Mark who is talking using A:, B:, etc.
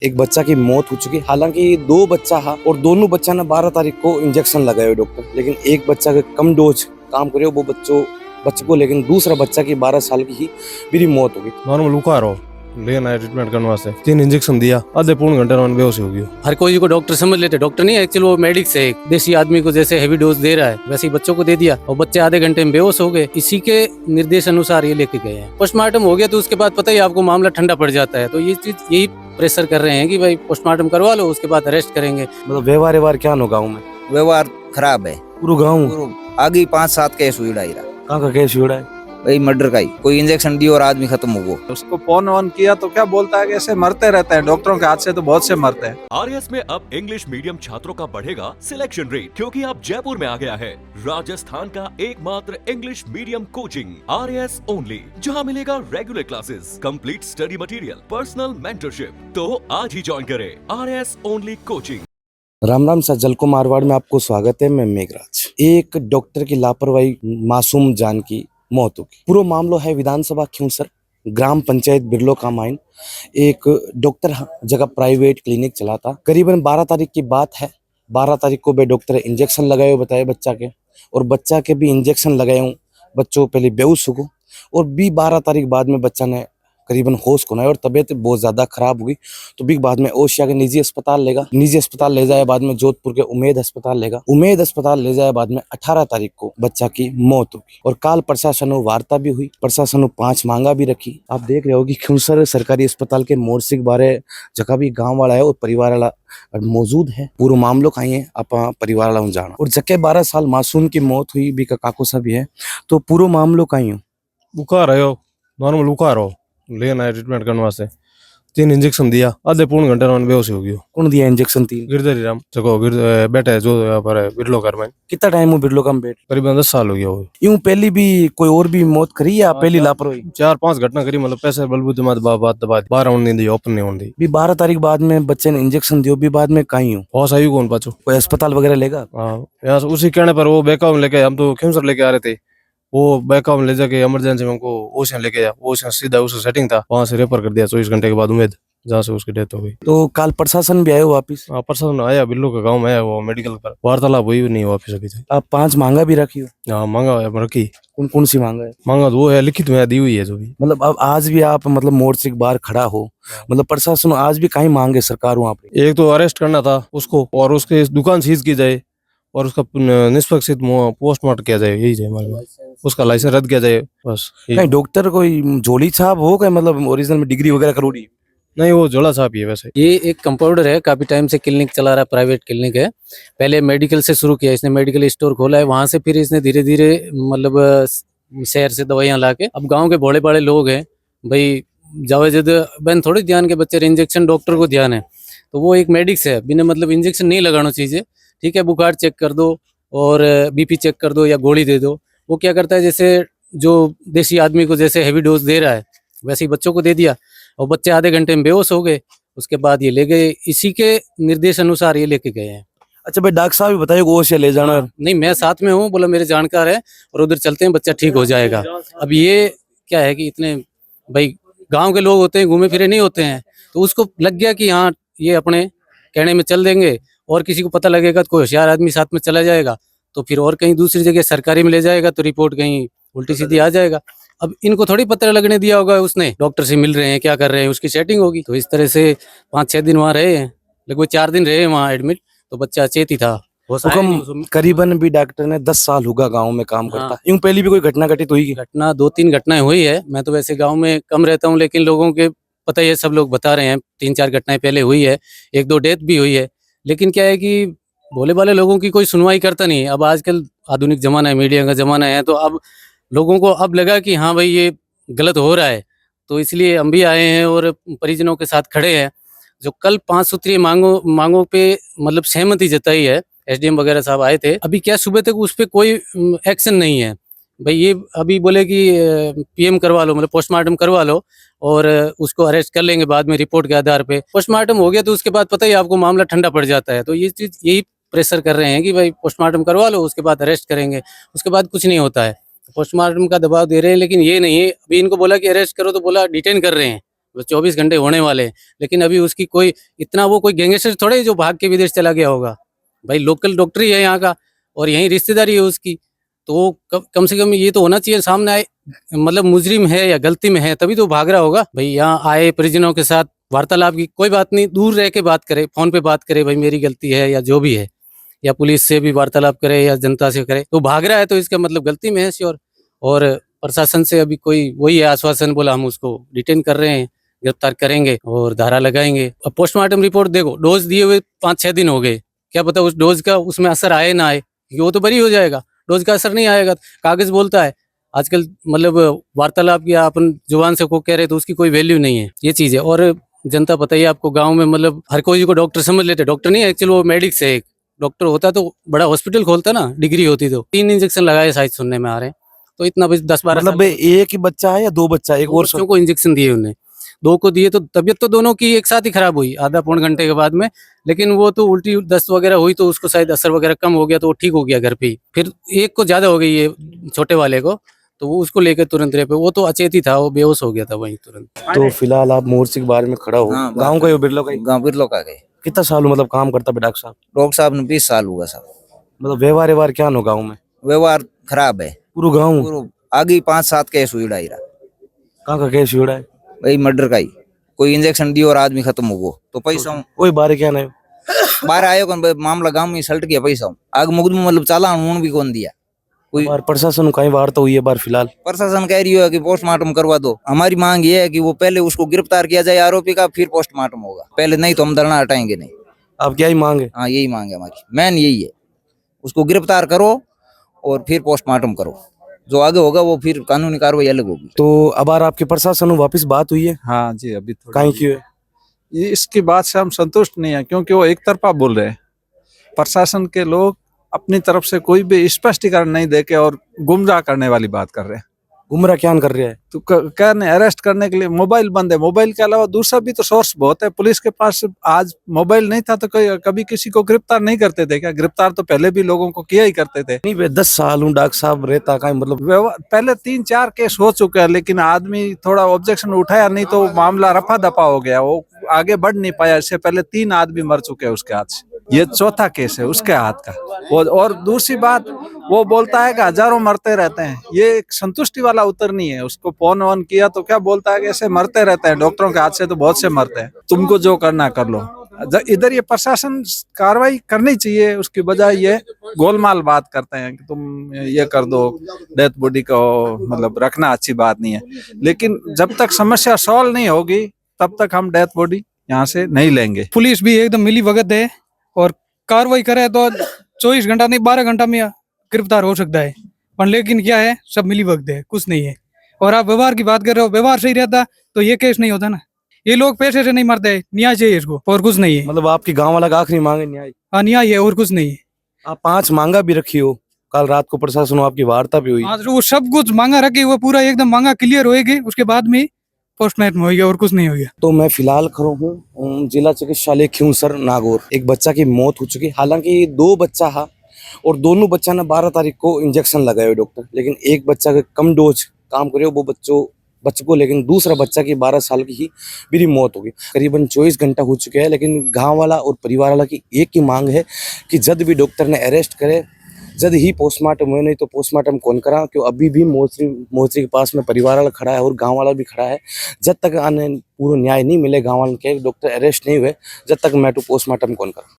A: एक बच्चा की मौत हो चुकी। हालांकि दो बच्चा था और दोनों बच्चा ने 12 तारीख को इंजेक्शन लगाए डॉक्टर, लेकिन एक बच्चा के कम डोज काम करे वो बच्चे को, लेकिन दूसरा बच्चा की 12 साल की ही मेरी मौत हो गई।
B: नॉर्मल बुखार हो लेना है ट्रीटमेंट करने वास्ते 3 इंजेक्शन दिया, आधे पौन घंटे में बेहोश हो गया।
C: हर कोई को डॉक्टर समझ लेते, डॉक्टर नहीं एक्चुअली वो मेडिक्स है। एक देसी आदमी को जैसे हैवी डोज दे रहा है वैसे ही बच्चों को दे दिया और बच्चे आधे घंटे में बेहोश हो गए। इसी के निर्देश अनुसार ये लेके गए हैं। पोस्टमार्टम हो गया तो उसके बाद पता ही आपको मामला ठंडा पड़ जाता है, तो ये चीज यही प्रेशर कर रहे हैं कि भाई पोस्टमार्टम करवा लो, उसके बाद अरेस्ट करेंगे।
A: मतलब व्यवहार क्या नो गाँव में
D: व्यवहार खराब है
A: पूरा गाँव।
D: आगे 5-7 केस हुई डायरा
A: कहाँ का केस हुआ है
D: भाई मर्डर का ही। कोई इंजेक्शन दिया और आदमी खत्म हो गया।
E: उसको फोन ऑन किया तो क्या बोलता है कि ऐसे मरते रहते हैं, डॉक्टरों के हाथ से तो बहुत से मरते हैं।
F: आरएस में अब इंग्लिश मीडियम छात्रों का बढ़ेगा सिलेक्शन रेट, क्योंकि अब जयपुर में आ गया है राजस्थान का एकमात्र English medium coaching RS only, जहां मिलेगा regular classes, complete study material, personal mentorship. तो आज ही ज्वाइन करें RS only coaching.
A: Ram Ram sir, जलको मारवाड़ में आपको स्वागत है। मैं मेघराज। एक डॉक्टर की लापरवाही, मासूम जान की मौत होगी। पूरा मामला है विधानसभा खिंवसर ग्राम पंचायत बिरलो का माइन। एक डॉक्टर जगह प्राइवेट क्लिनिक चलाता। करीबन 12 तारीख की बात है। 12 तारीख को बे डॉक्टर इंजेक्शन लगाए बताए बच्चा के, और बच्चा के भी इंजेक्शन लगाए हूँ। बच्चों पहले बेहोश हो गए और भी 12 तारीख बाद में बच्चा ने करीबन होश को ना और तबीयत बहुत ज्यादा खराब हुई। तो भी बाद में ओशिया के निजी अस्पताल ले जाए, बाद में जोधपुर के उमेद अस्पताल ले जाए, बाद में 18 तारीख को बच्चा की मौत होगी। और काल प्रशासन वार्ता भी हुई, प्रशासन 5 मांगा भी रखी। आप देख रहे हो कि खिंवसर सरकारी अस्पताल के मोर्सिक बारे जगह भी गाँव वाला है और परिवार वाला मौजूद है। पूरा मामलो कहीं है आप परिवार वाला जाना। और जके 12 साल मासूम की मौत हुई भी काको सा भी है, तो पूरा मामलो कहीं हो
B: बुखार है, नॉर्मल बुखार हो लेना है ट्रीटमेंट करने वास्ते 3 इंजेक्शन दिया, आधे पौन घंटे में बेहोश हो गया।
A: कौन दिया इंजेक्शन? 3
B: गिरधरी राम जगह बेटा है जो यहाँ पर है बिरलो घर में।
A: कितना टाइम हो बिरलो का बेट?
B: करीबन 10 साल हो गया वो।
A: यूं पहली भी कोई और भी मौत करी या पहली लापरवाही?
B: 4-5 घटना करी, मतलब पैसे बलबूते मत बात दबा 12 नहीं दी, ओपन नहीं होती।
A: भी 12 तारीख बाद में बच्चे ने इंजेक्शन दियो, भी बाद में कहीं हो
B: होश आई कौन पाचो?
A: कोई अस्पताल वगैरह लेगा?
B: हाँ, यहाँ उसी कहने पर वो बैकअप में लेके, हम तो खिंवसर लेके आ रहे थे, वो बैकअप में ले जाके इमरजेंसी में हमको ओशन लेके आया। ओशन सीधा उसका सेटिंग था, वहां से रेफर कर दिया 24 घंटे के बाद उम्मीद, जहाँ से उसकी डेथ हो गई।
A: तो काल प्रशासन भी आया वापिस?
B: हाँ, प्रशासन आया, बिल्लो का गांव में आया, वो मेडिकल पर वार्तालाप हुई नहीं वापिस अभी तक।
A: आप 5 मांगा भी रखी हो?
B: हाँ, मांगा है रखी।
A: कौन सी मांगा है?
B: मांगा तो वो है, लिखित में दी हुई है जो भी।
A: मतलब अब आज भी आप मतलब मोर्चे के बाहर खड़ा हो, मतलब प्रशासन आज भी कहीं मांगे सरकार वहाँ पे?
B: एक तो अरेस्ट करना था उसको, और उसके दुकान सीज की जाए और उसका निष्पक्षित पोस्टमार्टम किया जाए, यही है हमारे। उसका लाइसेंस रद्द किया जाए बस।
A: नहीं डॉक्टर कोई झोली छाप हो गए, मतलब ओरिजिनल में डिग्री वगैरह करोड़ी?
B: नहीं, वो झोला छाप ही है वैसे।
C: ये एक कंपाउंडर है, काफी टाइम से क्लिनिक चला रहा है, प्राइवेट क्लिनिक है। पहले मेडिकल से शुरू किया इसने, मेडिकल स्टोर खोला है, वहां से फिर इसने धीरे धीरे मतलब शहर से दवाइयां लाके, अब गांव के बड़े बड़े लोग हैं भाई, जावेद बहन थोड़ी ध्यान के बच्चे इंजेक्शन डॉक्टर को ध्यान है, तो वो एक मेडिक्स है, बिना मतलब इंजेक्शन नहीं लगाना चाहिए। ठीक है, बुखार चेक कर दो और बीपी चेक कर दो या गोली दे दो। वो क्या करता है, जैसे जो देसी आदमी को जैसे हैवी डोज दे रहा है वैसे ही बच्चों को दे दिया और बच्चे आधे घंटे में बेहोश हो गए। उसके बाद ये ले गए, इसी के निर्देश अनुसार ये लेके गए हैं।
A: अच्छा भाई, डॉक्टर साहब भी बताइए वो से ले जाना?
C: नहीं, मैं साथ में हूँ, बोला मेरे जानकार है और उधर चलते हैं, बच्चा ठीक हो जाएगा। अब ये क्या है कि इतने भाई गांव के लोग होते हैं, घूमे फिरे नहीं होते हैं, तो उसको लग गया कि हाँ ये अपने कहने में चल देंगे, और किसी को पता लगेगा तो कोई होशियार आदमी साथ में चला जाएगा तो फिर और कहीं दूसरी जगह सरकारी में ले जाएगा तो रिपोर्ट कहीं उल्टी सीधी आ जाएगा। अब इनको थोड़ी पता लगने दिया होगा, उसने डॉक्टर से मिल रहे हैं, क्या कर रहे हैं, उसकी सेटिंग होगी। तो इस तरह से 5-6 दिन वहाँ रहे हैं, लगभग 4 दिन रहे वहाँ एडमिट, तो बच्चा चेती था।
A: करीबन भी डॉक्टर ने 10 साल होगा गांव में काम करता। यूं पहले भी कोई घटना घटित हुई?
C: घटना 2-3 घटनाएं हुई है। मैं तो वैसे गाँव में कम रहता हूँ, लेकिन लोगों के पता ही है, सब लोग बता रहे हैं 3-4 घटनाएं पहले हुई है, 1-2 डेथ भी हुई है। लेकिन क्या है कि भोले भाले लोगों की कोई सुनवाई करता नहीं। अब आजकल आधुनिक जमाना है, मीडिया का जमाना है, तो अब लोगों को अब लगा कि हाँ भाई ये गलत हो रहा है, तो इसलिए हम भी आए हैं और परिजनों के साथ खड़े हैं। जो कल 5 सूत्रीय मांगों पे मतलब सहमति जताई है, एसडीएम वगैरह साहब आए थे, अभी क्या सुबह तक उस पर कोई एक्शन नहीं है भाई। ये अभी बोले कि पीएम करवा लो, मतलब पोस्टमार्टम करवा लो और उसको अरेस्ट कर लेंगे बाद में रिपोर्ट के आधार पे। पोस्टमार्टम हो गया तो उसके बाद पता ही आपको मामला ठंडा पड़ जाता है, तो ये चीज यही प्रेशर कर रहे हैं कि भाई पोस्टमार्टम करवा लो, उसके बाद अरेस्ट करेंगे, उसके बाद कुछ नहीं होता है। पोस्टमार्टम का दबाव दे रहे हैं, लेकिन ये नहीं है। अभी इनको बोला कि अरेस्ट करो तो बोला डिटेन कर रहे हैं, 24 घंटे होने वाले हैं, लेकिन अभी उसकी कोई इतना वो कोई गैंगस्टर थोड़े है जो भाग के विदेश चला गया होगा। भाई लोकल डॉक्टर ही है यहाँ का और यहीं रिश्तेदारी है उसकी, तो कम से कम ये तो होना चाहिए सामने आए, मतलब मुजरिम है या गलती में है तभी तो भाग रहा होगा। भाई यहाँ आए परिजनों के साथ वार्तालाप की, कोई बात नहीं, दूर रह के बात करे, फोन पे बात करे, भाई मेरी गलती है या जो भी है, या पुलिस से भी वार्तालाप करे या जनता से करे, तो भाग रहा है तो इसका मतलब गलती में है श्योर। और प्रशासन से अभी कोई वही है आश्वासन, बोला हम उसको डिटेन कर रहे हैं, गिरफ्तार करेंगे और धारा लगाएंगे। अब पोस्टमार्टम रिपोर्ट देखो, डोज दिए हुए 5-6 दिन हो गए, क्या पता उस डोज का उसमें असर आए ना आए, वो तो बरी हो जाएगा, डोज का असर नहीं आएगा। कागज बोलता है आजकल, मतलब वार्तालाप या अपन जुबान से को कह रहे तो उसकी कोई वैल्यू नहीं है, ये चीज है। और जनता पता ही है आपको, गाँव में मतलब हर कोई को डॉक्टर समझ लेते, डॉक्टर नहीं है एक्चुअली, वो मेडिक्स है। एक डॉक्टर होता तो बड़ा हॉस्पिटल खोलता ना, डिग्री होती तो। 3 इंजेक्शन लगाए शायद सुनने में आ रहे हैं, तो इतना 10-12
A: मतलब एक ही बच्चा है या 2 बच्चा, एक और
C: बच्चों को इंजेक्शन दिए उन्हें, 2 को दिए, तो तबीयत तो दोनों की एक साथ ही खराब हुई आधा पौन घंटे के बाद में। लेकिन वो तो उल्टी दस्त वगैरह हुई तो उसको शायद असर वगैरह कम हो गया, तो वो ठीक हो गया घर पे ही। फिर एक को ज्यादा हो गई है छोटे वाले को, तो वो उसको लेकर तुरंत रहे पे, वो तो अचेत ही था, वो बेहोश हो गया था वहीं तुरंत।
A: तो फिलहाल आप मोर्चे के बारे में खड़ा हो,
D: हाँ,
A: गाँव का ही हो, बिरलो का ही?
D: गाँव बिरलो का गए।
A: कितना साल मतलब काम करता है डॉक्टर साहब?
D: डॉक्टर साहब ने 20 साल हुआ साहब।
A: मतलब व्यवहार क्या नो गाँव में?
D: व्यवहार खराब है
A: पूरा गाँव?
D: पूरा। आगे 5-7 केस हुई डायरा।
A: कहाँ का केस हुआ है?
D: भाई मर्डर का ही, कोई इंजेक्शन दियो और आदमी खत्म हो गो तो पैसा
A: कोई बारे क्या नहीं?
D: बाहर आयो कौन, मामला गांव में सल्ट गया पैसा आग मुकदमा, मतलब चालान उन भी कौन दिया कोई।
A: बार प्रशासन कहीं वार्ता हुई है बार फिलहाल?
D: प्रशासन कह रही है कि पोस्टमार्टम करवा दो। हमारी मांग ये है कि वो पहले उसको गिरफ्तार किया जाए आरोपी का, फिर पोस्टमार्टम होगा, पहले नहीं तो हम धरना हटाएंगे नहीं।
A: आप क्या ही मांगे?
D: हाँ यही मांग है हमारी, मेन यही है, उसको गिरफ्तार करो और फिर पोस्टमार्टम करो, जो आगे होगा वो फिर कानूनी कार्रवाई अलग होगी।
A: तो अब आर आपके प्रशासन वापस बात हुई है?
E: हाँ जी, अभी थोड़ी
A: कहीं क्यों है?
E: ये इसकी बात से हम संतुष्ट नहीं है, क्योंकि वो एक तरफा बोल रहे हैं। प्रशासन के लोग अपनी तरफ से कोई भी स्पष्टीकरण नहीं देके और गुमराह करने वाली बात कर रहे हैं।
A: गुमराह क्या कर रहे हैं?
E: तो कहने अरेस्ट करने के लिए मोबाइल बंद है, मोबाइल के अलावा दूसरा भी तो सोर्स बहुत है। पुलिस के पास आज मोबाइल नहीं था तो कभी किसी को गिरफ्तार नहीं करते थे क्या? गिरफ्तार तो पहले भी लोगों को किया ही करते थे।
A: नहीं बे, 10 साल हूँ डॉक्टर साहब रहता का मतलब
E: पहले 3-4 केस हो चुके हैं, लेकिन आदमी थोड़ा ऑब्जेक्शन उठाया नहीं तो मामला रफा दफा हो गया, वो आगे बढ़ नहीं पाया। इससे पहले 3 आदमी मर चुके हैं उसके हाथ से, ये चौथा केस है उसके हाथ का। और दूसरी बात, वो बोलता है कि हजारों मरते रहते हैं, ये एक संतुष्टि वाला उत्तर नहीं है। उसको फोन ऑन किया तो क्या बोलता है कि ऐसे मरते रहते हैं, डॉक्टरों के हाथ से तो बहुत से मरते हैं, तुमको जो करना कर लो। इधर ये प्रशासन कार्रवाई करनी चाहिए, उसकी बजाय ये गोलमाल बात करते हैं कि तुम ये कर दो, डेथ बॉडी को मतलब रखना अच्छी बात नहीं है। लेकिन जब तक समस्या सॉल्व नहीं होगी तब तक हम डेथ बॉडी यहाँ से नहीं लेंगे।
G: पुलिस भी एकदम मिली भगत है और कार्रवाई करे तो 24 घंटा नहीं 12 घंटा में गिरफ्तार हो सकता है, पर लेकिन क्या है, सब मिली भगत है, कुछ नहीं है। और आप व्यवहार की बात कर रहे हो, व्यवहार सही रहता तो ये केस नहीं होता ना। ये लोग पैसे से नहीं मरते हैं, न्याय चाहिए इसको, और कुछ नहीं है।
A: मतलब आपकी गाँव वाला का आखिरी मांग है न्याय?
G: हाँ न्याय है और कुछ नहीं है।
A: आप 5 मांगा भी रखी हो, कल रात को प्रशासन आपकी वार्ता भी हुई।
G: आज वो सब कुछ मांगा रखे हुए, पूरा एकदम मांगा क्लियर होएगी, उसके बाद में पोस्टमार्टम होगा और कुछ नहीं होगा।
A: तो मैं फिलहाल खड़ा हूँ जिला चिकित्सालय खिंवसर नागौर। एक बच्चा की मौत हो चुकी, हालांकि 2 बच्चा था और दोनों बच्चा ने 12 तारीख को इंजेक्शन लगाए डॉक्टर, लेकिन एक बच्चा के कम डोज काम करे वो बच्चे को, लेकिन दूसरा बच्चा की 12 साल की ही मेरी मौत हो गई। करीबन 24 घंटा हो चुके हैं, लेकिन गाँव वाला और परिवार वाला की एक ही मांग है कि जल्द भी डॉक्टर ने अरेस्ट करे, जल्द ही पोस्टमार्टम हुए, नहीं तो पोस्टमार्टम कौन करा, क्यों अभी भी मोर्चे के पास में परिवार वाला खड़ा है और गांव वाला भी खड़ा है। जब तक पूरा न्याय नहीं मिले गांव वाले के, डॉक्टर अरेस्ट नहीं हुए, जब तक मैं तो पोस्टमार्टम कौन करा।